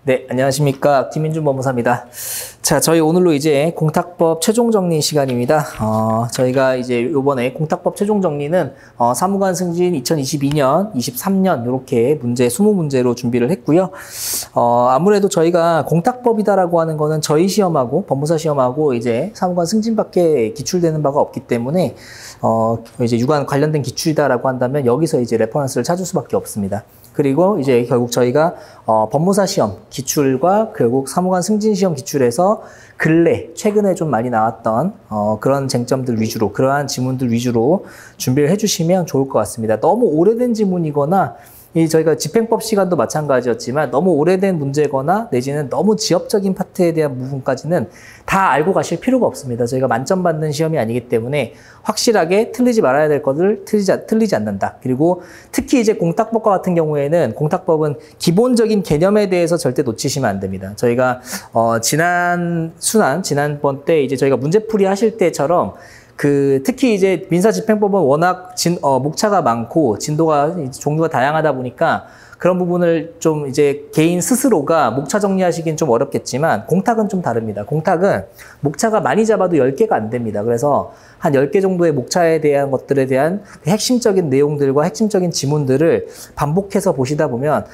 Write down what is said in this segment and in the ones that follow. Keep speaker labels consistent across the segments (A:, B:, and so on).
A: 네, 안녕하십니까. 김민준 법무사입니다. 자, 저희 오늘로 이제 공탁법 최종 정리 시간입니다. 저희가 이제 요번에 공탁법 최종 정리는 사무관 승진 2022년, 23년 요렇게 문제 20문제로 준비를 했고요. 아무래도 저희가 공탁법이다라고 하는 거는 저희 시험하고 법무사 시험하고 이제 사무관 승진밖에 기출되는 바가 없기 때문에 이제 유관 관련된 기출이다라고 한다면 여기서 이제 레퍼런스를 찾을 수밖에 없습니다. 그리고 이제 결국 저희가 법무사 시험 기출과 결국 사무관 승진 시험 기출에서 근래 최근에 좀 많이 나왔던 그런 쟁점들 위주로 그러한 지문들 위주로 준비를 해주시면 좋을 것 같습니다. 너무 오래된 지문이거나 저희가 집행법 시간도 마찬가지였지만 너무 오래된 문제거나 내지는 너무 지엽적인 파트에 대한 부분까지는 다 알고 가실 필요가 없습니다. 저희가 만점 받는 시험이 아니기 때문에 확실하게 틀리지 말아야 될 것을 틀리지 않는다. 그리고 특히 이제 공탁법과 같은 경우에는 공탁법은 기본적인 개념에 대해서 절대 놓치시면 안 됩니다. 저희가 지난번 때 이제 저희가 문제풀이 하실 때처럼 특히 이제 민사집행법은 워낙 목차가 많고 진도가 종류가 다양하다 보니까 그런 부분을 좀 이제 개인 스스로가 목차 정리하시긴 좀 어렵겠지만 공탁은 좀 다릅니다. 공탁은 목차가 많이 잡아도 10개가 안 됩니다. 그래서 한 10개 정도의 목차에 대한 것들에 대한 핵심적인 내용들과 핵심적인 지문들을 반복해서 보시다 보면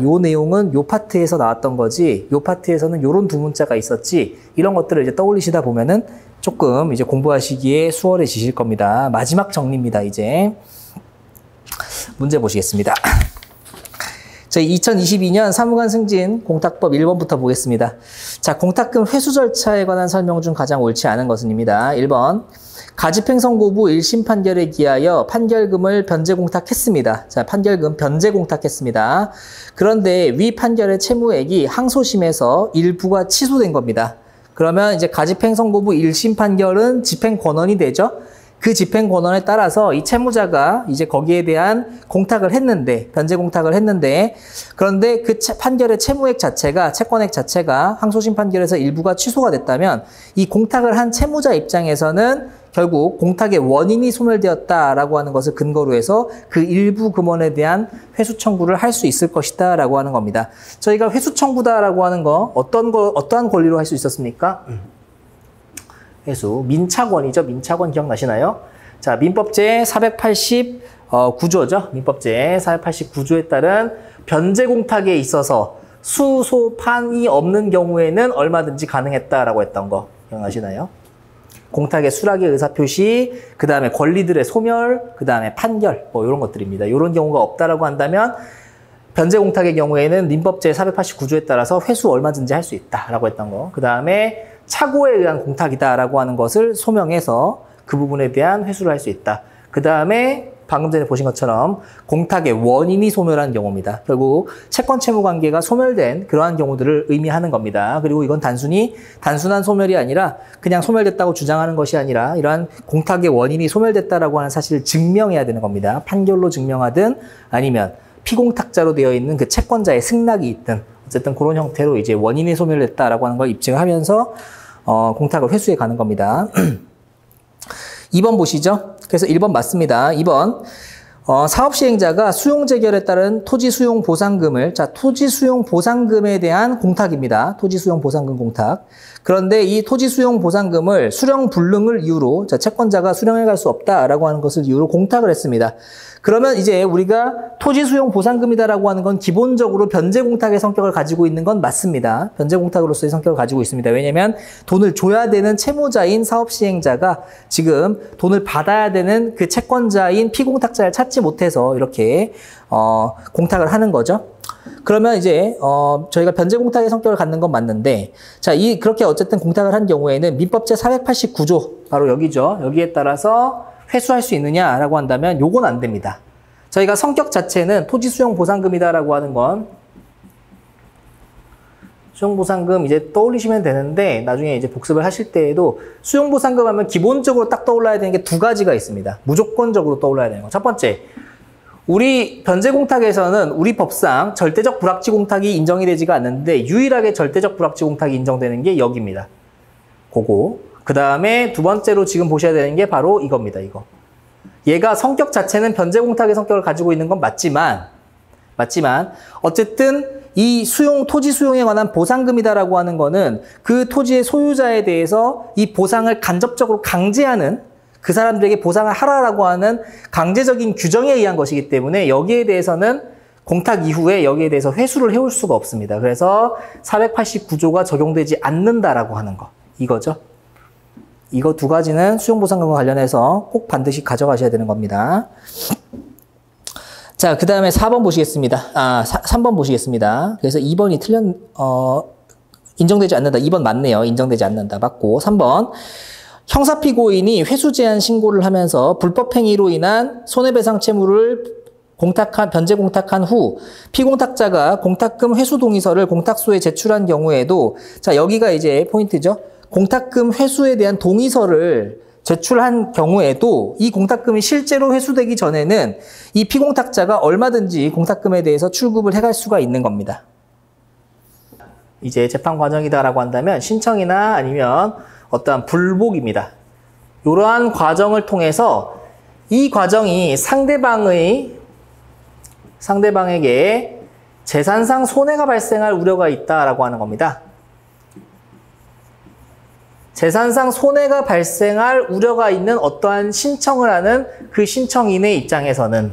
A: 요 내용은 요 파트에서 나왔던 거지, 요 파트에서는 요런 두 문자가 있었지, 이런 것들을 이제 떠올리시다 보면은 조금 이제 공부하시기에 수월해지실 겁니다. 마지막 정리입니다, 이제. 문제 보시겠습니다. 저희 2022년 사무관 승진 공탁법 1번부터 보겠습니다. 자, 공탁금 회수 절차에 관한 설명 중 가장 옳지 않은 것은입니다. 1번. 가집행선고부 1심 판결에 기하여 판결금을 변제공탁했습니다. 자, 판결금 변제공탁했습니다. 그런데 위 판결의 채무액이 항소심에서 일부가 취소된 겁니다. 그러면 이제 가집행선고부 1심 판결은 집행권원이 되죠. 그 집행권원에 따라서 이 채무자가 이제 거기에 대한 공탁을 했는데, 변제공탁을 했는데, 그런데 그 판결의 채무액 자체가, 채권액 자체가 항소심 판결에서 일부가 취소가 됐다면 이 공탁을 한 채무자 입장에서는 결국 공탁의 원인이 소멸되었다라고 하는 것을 근거로 해서 그 일부 금원에 대한 회수 청구를 할 수 있을 것이다라고 하는 겁니다. 저희가 회수 청구다라고 하는 거 어떠한 권리로 할 수 있었습니까? 회수 민차권이죠. 민차권 기억나시나요? 자, 민법제 489조죠. 민법제 489조에 따른 변제공탁에 있어서 수소판이 없는 경우에는 얼마든지 가능했다라고 했던 거 기억나시나요? 공탁의 수락의 의사표시, 그 다음에 권리들의 소멸, 그 다음에 판결, 이런 것들입니다. 이런 경우가 없다라고 한다면 변제공탁의 경우에는 민법제 489조에 따라서 회수 얼마든지 할 수 있다라고 했던 거. 그 다음에 착오에 의한 공탁이다라고 하는 것을 소명해서 그 부분에 대한 회수를 할 수 있다. 그 다음에 방금 전에 보신 것처럼 공탁의 원인이 소멸한 경우입니다. 결국 채권 채무 관계가 소멸된 그러한 경우들을 의미하는 겁니다. 그리고 이건 단순한 소멸이 아니라 그냥 소멸됐다고 주장하는 것이 아니라 이러한 공탁의 원인이 소멸됐다라고 하는 사실을 증명해야 되는 겁니다. 판결로 증명하든 아니면 피공탁자로 되어 있는 그 채권자의 승낙이 있든 어쨌든 그런 형태로 이제 원인이 소멸됐다라고 하는 걸 입증하면서 공탁을 회수해 가는 겁니다. 2번 보시죠. 그래서 1번 맞습니다. 2번. 사업시행자가 수용재결에 따른 토지수용보상금을, 자, 토지수용보상금에 대한 공탁입니다. 토지수용보상금 공탁. 그런데 이 토지수용보상금을 수령불능을 이유로, 자, 채권자가 수령해 갈 수 없다라고 하는 것을 이유로 공탁을 했습니다. 그러면 이제 우리가 토지수용보상금이다라고 하는 건 기본적으로 변제공탁의 성격을 가지고 있는 건 맞습니다. 변제공탁으로서의 성격을 가지고 있습니다. 왜냐하면 돈을 줘야 되는 채무자인 사업시행자가 지금 돈을 받아야 되는 그 채권자인 피공탁자를 찾지 못해서 이렇게 공탁을 하는 거죠. 그러면 이제 저희가 변제공탁의 성격을 갖는 건 맞는데, 자, 그렇게 어쨌든 공탁을 한 경우에는 민법제 489조 바로 여기죠. 여기에 따라서 회수할 수 있느냐라고 한다면 요건 안 됩니다. 저희가 성격 자체는 토지수용보상금이다라고 하는 건 수용보상금 이제 떠올리시면 되는데 나중에 이제 복습을 하실 때에도 수용보상금 하면 기본적으로 딱 떠올라야 되는 게 두 가지가 있습니다. 무조건적으로 떠올라야 되는 거. 첫 번째, 우리 변제공탁에서는 우리 법상 절대적 불확지 공탁이 인정이 되지가 않는데 유일하게 절대적 불확지 공탁이 인정되는 게 여기입니다. 그거. 그 다음에 두 번째로 지금 보셔야 되는 게 바로 이겁니다. 이거. 얘가 성격 자체는 변제공탁의 성격을 가지고 있는 건 맞지만 어쨌든 이 토지 수용에 관한 보상금이다라고 하는 거는 그 토지의 소유자에 대해서 이 보상을 간접적으로 강제하는, 그 사람들에게 보상을 하라라고 하는 강제적인 규정에 의한 것이기 때문에 여기에 대해서는 공탁 이후에 여기에 대해서 회수를 해올 수가 없습니다. 그래서 489조가 적용되지 않는다라고 하는 거, 이거죠. 이거 두 가지는 수용보상금과 관련해서 꼭 반드시 가져가셔야 되는 겁니다. 자, 그 다음에 4번 보시겠습니다. 3번 보시겠습니다. 그래서 2번이 인정되지 않는다. 2번 맞네요. 인정되지 않는다. 맞고. 3번. 형사피고인이 회수 제한 신고를 하면서 불법행위로 인한 손해배상 채무를 변제 공탁한 후 피공탁자가 공탁금 회수 동의서를 공탁소에 제출한 경우에도, 자, 여기가 이제 포인트죠. 공탁금 회수에 대한 동의서를 제출한 경우에도 이 공탁금이 실제로 회수되기 전에는 이 피공탁자가 얼마든지 공탁금에 대해서 출금을 해갈 수가 있는 겁니다. 이제 재판 과정이다라고 한다면 신청이나 아니면 어떠한 불복입니다. 이러한 과정을 통해서 이 과정이 상대방에게 재산상 손해가 발생할 우려가 있다라고 하는 겁니다. 재산상 손해가 발생할 우려가 있는 어떠한 신청을 하는 그 신청인의 입장에서는,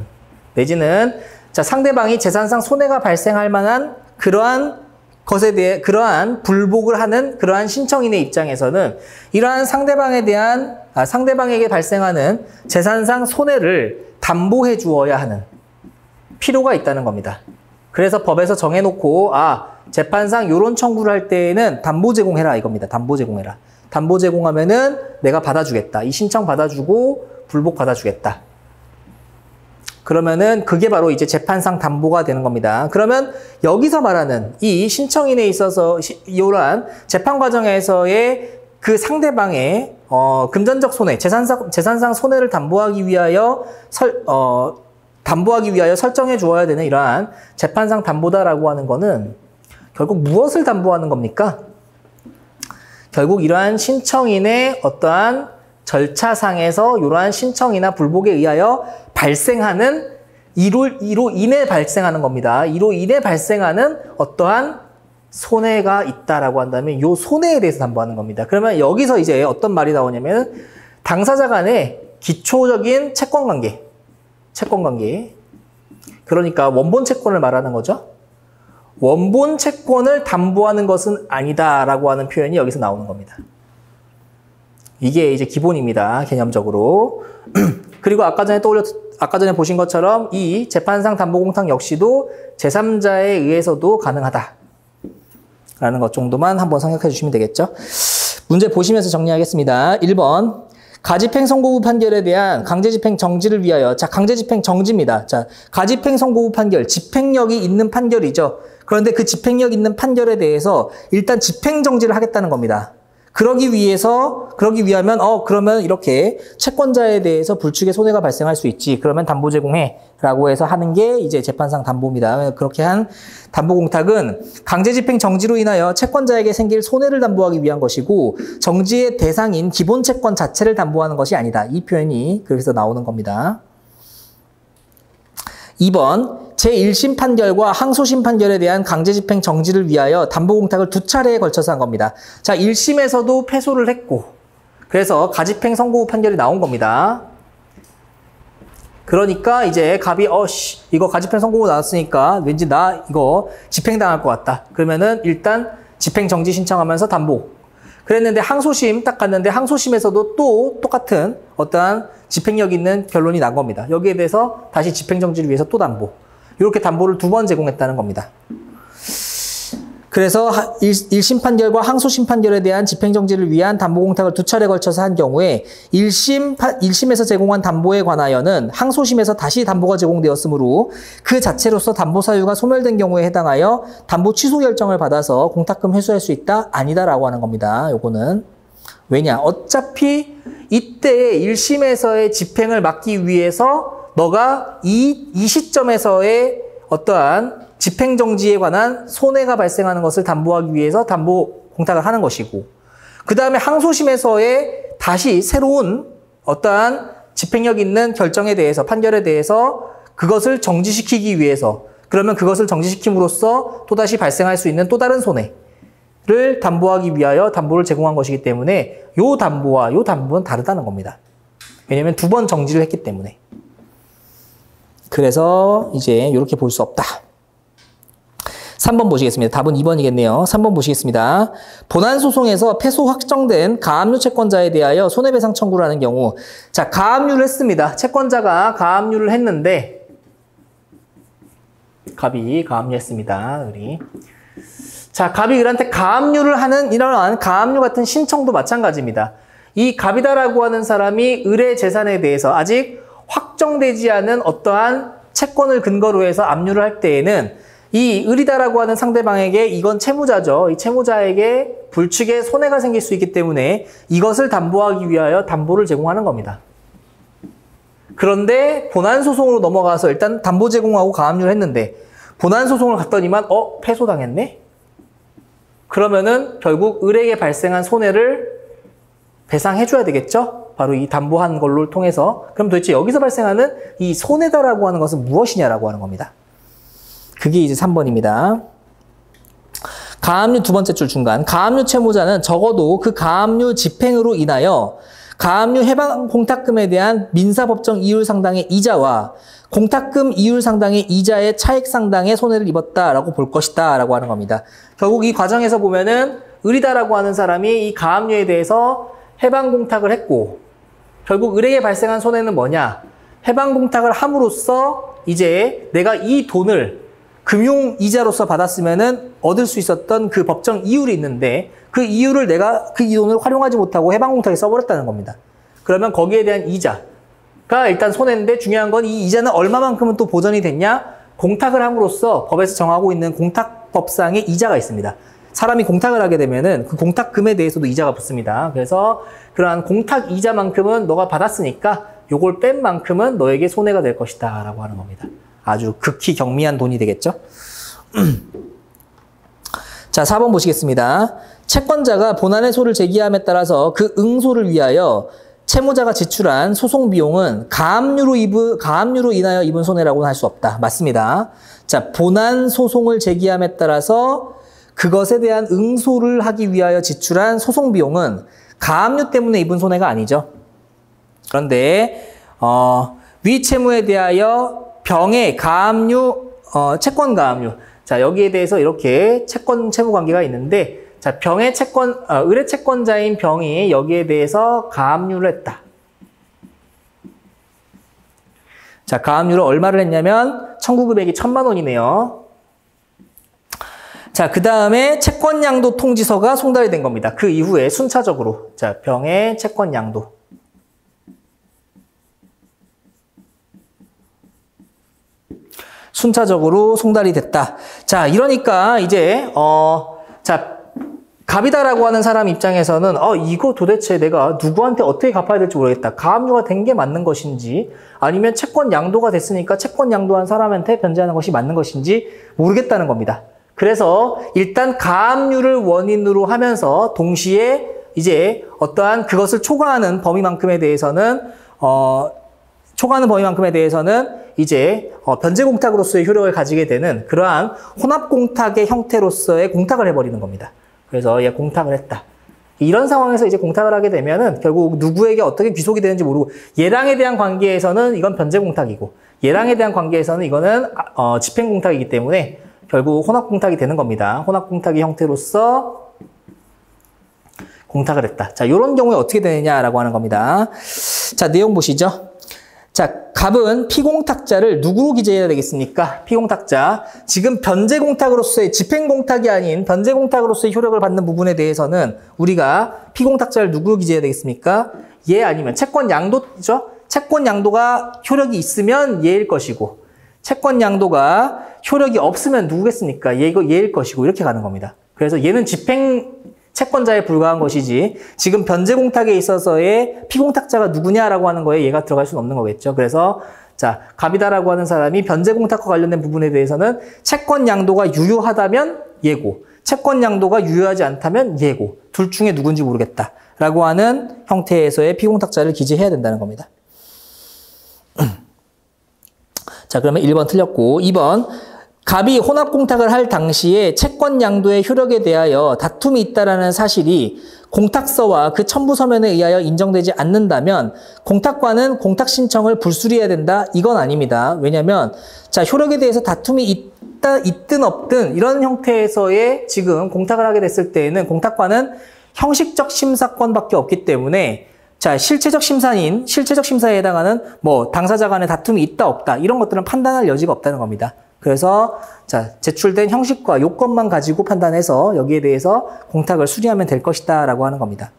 A: 내지는 자, 상대방이 재산상 손해가 발생할 만한 그러한 것에 대해 그러한 불복을 하는 그러한 신청인의 입장에서는 이러한 상대방에게 발생하는 재산상 손해를 담보해 주어야 하는 필요가 있다는 겁니다. 그래서 법에서 정해놓고 재판상 이런 청구를 할 때에는 담보 제공해라 이겁니다. 담보 제공해라. 담보 제공하면은 내가 받아주겠다. 이 신청 받아주고 불복 받아주겠다. 그러면은 그게 바로 이제 재판상 담보가 되는 겁니다. 그러면 여기서 말하는 이 신청인에 있어서 이러한 재판 과정에서의 그 상대방의 금전적 손해, 재산상 손해를 담보하기 위하여 설정해 주어야 되는 이러한 재판상 담보다라고 하는 거는 결국 무엇을 담보하는 겁니까? 결국 이러한 신청인의 어떠한 절차상에서 이러한 신청이나 불복에 의하여 발생하는 이로 인해 발생하는 겁니다. 이로 인해 발생하는 어떠한 손해가 있다라고 한다면 이 손해에 대해서 담보하는 겁니다. 그러면 여기서 이제 어떤 말이 나오냐면 당사자 간의 기초적인 채권관계. 그러니까 원본 채권을 말하는 거죠. 원본 채권을 담보하는 것은 아니다라고 하는 표현이 여기서 나오는 겁니다. 이게 이제 기본입니다. 개념적으로. 그리고 아까 전에 보신 것처럼 이 재판상 담보공탁 역시도 제3자에 의해서도 가능하다. 라는 것 정도만 한번 생각해 주시면 되겠죠. 문제 보시면서 정리하겠습니다. 1번. 가집행 선고부 판결에 대한 강제집행 정지를 위하여, 자, 강제집행 정지입니다. 자, 가집행 선고부 판결, 집행력이 있는 판결이죠. 그런데 그 집행력 있는 판결에 대해서 일단 집행 정지를 하겠다는 겁니다. 그러기 위하면, 그러면 이렇게 채권자에 대해서 불축의 손해가 발생할 수 있지. 그러면 담보 제공해. 라고 해서 하는 게 이제 재판상 담보입니다. 그렇게 한 담보 공탁은 강제 집행 정지로 인하여 채권자에게 생길 손해를 담보하기 위한 것이고, 정지의 대상인 기본 채권 자체를 담보하는 것이 아니다. 이 표현이 그래서 나오는 겁니다. 2번. 제1심 판결과 항소심 판결에 대한 강제집행 정지를 위하여 담보공탁을 2차례에 걸쳐서 한 겁니다. 자, 1심에서도 패소를 했고, 그래서 가집행 선고 판결이 나온 겁니다. 그러니까 이제 갑이 이거 가집행 선고가 나왔으니까 왠지 나 이거 집행당할 것 같다. 그러면은 일단 집행 정지 신청하면서 담보. 그랬는데 항소심 딱 갔는데 항소심에서도 또 똑같은 어떠한 집행력 있는 결론이 난 겁니다. 여기에 대해서 다시 집행 정지를 위해서 또 담보. 이렇게 담보를 2번 제공했다는 겁니다. 그래서 1심 판결과 항소심 판결에 대한 집행정지를 위한 담보공탁을 2차례 걸쳐서 한 경우에 1심에서 제공한 담보에 관하여는 항소심에서 다시 담보가 제공되었으므로 그 자체로서 담보 사유가 소멸된 경우에 해당하여 담보 취소 결정을 받아서 공탁금 회수할 수 있다? 아니다라고 하는 겁니다. 요거는. 왜냐? 어차피 이때 1심에서의 집행을 막기 위해서 너가 이 시점에서의 어떠한 집행정지에 관한 손해가 발생하는 것을 담보하기 위해서 담보 공탁을 하는 것이고, 그 다음에 항소심에서의 다시 새로운 어떠한 집행력 있는 결정에 대해서, 판결에 대해서 그것을 정지시키기 위해서, 그러면 그것을 정지시킴으로써 또다시 발생할 수 있는 또 다른 손해를 담보하기 위하여 담보를 제공한 것이기 때문에 요 담보와 요 담보는 다르다는 겁니다. 왜냐면 두 번 정지를 했기 때문에. 그래서 이제 이렇게 볼 수 없다. 3번 보시겠습니다. 답은 2번이겠네요. 3번 보시겠습니다. 본안소송에서 패소 확정된 가압류 채권자에 대하여 손해배상 청구를 하는 경우, 자, 가압류를 했습니다. 채권자가 가압류를 했는데, 갑이 가압류했습니다. 을이. 자, 갑이 을한테 가압류를 하는 이러한 가압류 같은 신청도 마찬가지입니다. 이 갑이다라고 하는 사람이 을의 재산에 대해서 아직 확정되지 않은 어떠한 채권을 근거로 해서 압류를 할 때에는 이 을이다라고 하는 상대방에게 이건 채무자죠. 이 채무자에게 불측에 손해가 생길 수 있기 때문에 이것을 담보하기 위하여 담보를 제공하는 겁니다. 그런데 본안소송으로 넘어가서 일단 담보 제공하고 가압류를 했는데 본안소송을 갔더니만 패소당했네? 그러면은 결국 을에게 발생한 손해를 배상해줘야 되겠죠? 바로 이 담보한 걸로 통해서. 그럼 도대체 여기서 발생하는 이 손해다라고 하는 것은 무엇이냐라고 하는 겁니다. 그게 이제 3번입니다. 가압류 두 번째 줄 중간. 가압류 채무자는 적어도 그 가압류 집행으로 인하여 가압류 해방 공탁금에 대한 민사법정 이율 상당의 이자와 공탁금 이율 상당의 이자의 차액 상당의 손해를 입었다라고 볼 것이다 라고 하는 겁니다. 결국 이 과정에서 보면은 을이다라고 하는 사람이 이 가압류에 대해서 해방 공탁을 했고 결국 을에게 발생한 손해는 뭐냐? 해방 공탁을 함으로써 이제 내가 이 돈을 금융 이자로서 받았으면은 얻을 수 있었던 그 법정 이율이 있는데 그 이율을 내가 그 이 돈을 활용하지 못하고 해방 공탁에 써버렸다는 겁니다. 그러면 거기에 대한 이자가 일단 손해인데 중요한 건 이 이자는 얼마만큼은 또 보전이 됐냐? 공탁을 함으로써 법에서 정하고 있는 공탁법상의 이자가 있습니다. 사람이 공탁을 하게 되면은 그 공탁금에 대해서도 이자가 붙습니다. 그래서 그러한 공탁 이자만큼은 너가 받았으니까 요걸 뺀 만큼은 너에게 손해가 될 것이다 라고 하는 겁니다. 아주 극히 경미한 돈이 되겠죠. 자, 4번 보시겠습니다. 채권자가 본안의 소를 제기함에 따라서 그 응소를 위하여 채무자가 지출한 소송 비용은 가압류로 인하여 입은 손해라고는 할 수 없다. 맞습니다. 자, 본안 소송을 제기함에 따라서 그것에 대한 응소를 하기 위하여 지출한 소송 비용은 가압류 때문에 입은 손해가 아니죠. 그런데 위 채무에 대하여 병의 가압류, 채권 가압류. 자, 여기에 대해서 이렇게 채권 채무 관계가 있는데, 자, 을의 채권자인 병이 여기에 대해서 가압류를 했다. 자, 가압류를 얼마를 했냐면 청구 금액이 1,000만 원이네요. 자, 그 다음에 채권양도 통지서가 송달이 된 겁니다. 그 이후에 순차적으로. 자, 병의 채권양도. 순차적으로 송달이 됐다. 자, 이러니까 이제 자, 갑이다라고 하는 사람 입장에서는 이거 도대체 내가 누구한테 어떻게 갚아야 될지 모르겠다. 가압류가 된 게 맞는 것인지 아니면 채권 양도가 됐으니까 채권 양도한 사람한테 변제하는 것이 맞는 것인지 모르겠다는 겁니다. 그래서 일단 가압류를 원인으로 하면서 동시에 이제 어떠한 그것을 초과하는 범위만큼에 대해서는 이제 변제공탁으로서의 효력을 가지게 되는 그러한 혼합공탁의 형태로서의 공탁을 해버리는 겁니다. 그래서 얘 공탁을 했다. 이런 상황에서 이제 공탁을 하게 되면은 결국 누구에게 어떻게 귀속이 되는지 모르고 얘랑에 대한 관계에서는 이건 변제공탁이고 얘랑에 대한 관계에서는 이거는 집행공탁이기 때문에 결국 혼합공탁이 되는 겁니다. 혼합공탁의 형태로서 공탁을 했다. 자, 이런 경우에 어떻게 되느냐라고 하는 겁니다. 자, 내용 보시죠. 자, 갑은 피공탁자를 누구로 기재해야 되겠습니까? 피공탁자. 지금 변제공탁으로서의 집행공탁이 아닌 변제공탁으로서의 효력을 받는 부분에 대해서는 우리가 피공탁자를 누구로 기재해야 되겠습니까? 얘 아니면 채권양도죠? 채권양도가 효력이 있으면 얘일 것이고 채권양도가 효력이 없으면 누구겠습니까? 얘일 것이고 이렇게 가는 겁니다. 그래서 얘는 집행 채권자에 불과한 것이지 지금 변제공탁에 있어서의 피공탁자가 누구냐라고 하는 거에 얘가 들어갈 수는 없는 거겠죠. 그래서 자, 갑이다라고 하는 사람이 변제공탁과 관련된 부분에 대해서는 채권양도가 유효하다면 얘고 채권양도가 유효하지 않다면 얘고 둘 중에 누군지 모르겠다라고 하는 형태에서의 피공탁자를 기재해야 된다는 겁니다. 자, 그러면 1번 틀렸고 2번 갑이 혼합공탁을 할 당시에 채권 양도의 효력에 대하여 다툼이 있다라는 사실이 공탁서와 그 첨부 서면에 의하여 인정되지 않는다면 공탁관은 공탁 신청을 불수리해야 된다. 이건 아닙니다. 왜냐하면 자, 효력에 대해서 다툼이 있든 없든 이런 형태에서의 지금 공탁을 하게 됐을 때에는 공탁관은 형식적 심사권밖에 없기 때문에 자, 실체적 심사에 해당하는 뭐 당사자 간의 다툼이 있다 없다 이런 것들은 판단할 여지가 없다는 겁니다. 그래서 자, 제출된 형식과 요건만 가지고 판단해서 여기에 대해서 공탁을 수리하면 될 것이다 라고 하는 겁니다.